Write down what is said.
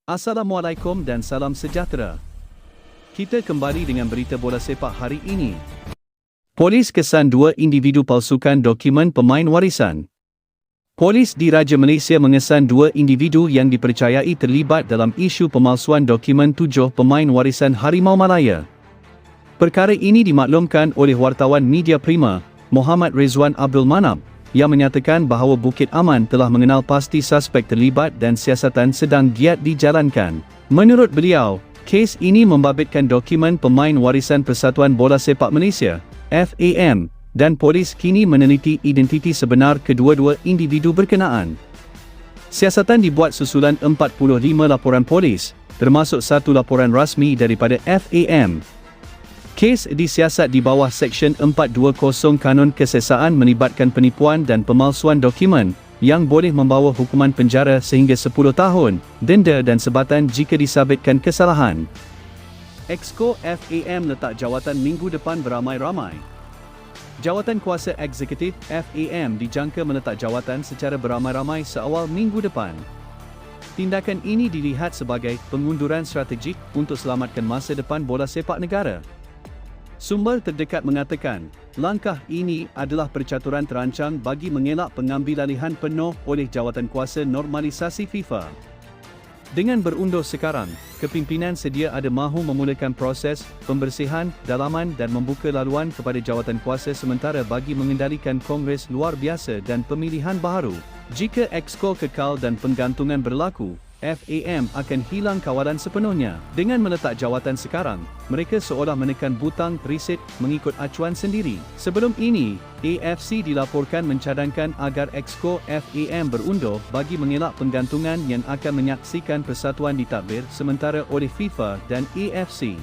Assalamualaikum dan salam sejahtera. Kita kembali dengan berita bola sepak hari ini. Polis kesan 2 individu palsukan dokumen pemain warisan. Polis Diraja Malaysia mengesan 2 individu yang dipercayai terlibat dalam isu pemalsuan dokumen 7 pemain warisan Harimau Malaya. Perkara ini dimaklumkan oleh wartawan Media Prima, Muhammad Rizwan Abdul Manab, yang menyatakan bahawa Bukit Aman telah mengenal pasti suspek terlibat dan siasatan sedang giat dijalankan. Menurut beliau, kes ini membabitkan dokumen pemain warisan Persatuan Bola Sepak Malaysia, FAM, dan polis kini meneliti identiti sebenar kedua-dua individu berkenaan. Siasatan dibuat susulan 45 laporan polis, termasuk 1 laporan rasmi daripada FAM. Kes disiasat di bawah Seksyen 420 Kanun Kesesaan melibatkan penipuan dan pemalsuan dokumen yang boleh membawa hukuman penjara sehingga 10 tahun, denda dan sebatan jika disabitkan kesalahan. Exco FAM letak jawatan minggu depan beramai-ramai. Jawatan Kuasa Eksekutif FAM dijangka meletak jawatan secara beramai-ramai seawal minggu depan. Tindakan ini dilihat sebagai pengunduran strategik untuk selamatkan masa depan bola sepak negara. Sumber terdekat mengatakan, langkah ini adalah percaturan terancang bagi mengelak pengambilalihan penuh oleh jawatan kuasa normalisasi FIFA. Dengan berundur sekarang, kepimpinan sedia ada mahu memulakan proses pembersihan, dalaman dan membuka laluan kepada jawatan kuasa sementara bagi mengendalikan Kongres Luar Biasa dan pemilihan baharu. Jika Exco kekal dan penggantungan berlaku, FAM akan hilang kawalan sepenuhnya. Dengan meletak jawatan sekarang, mereka seolah menekan butang riset mengikut acuan sendiri. Sebelum ini, AFC dilaporkan mencadangkan agar Exco FAM berundur bagi mengelak penggantungan yang akan menyaksikan persatuan ditadbir sementara oleh FIFA dan AFC.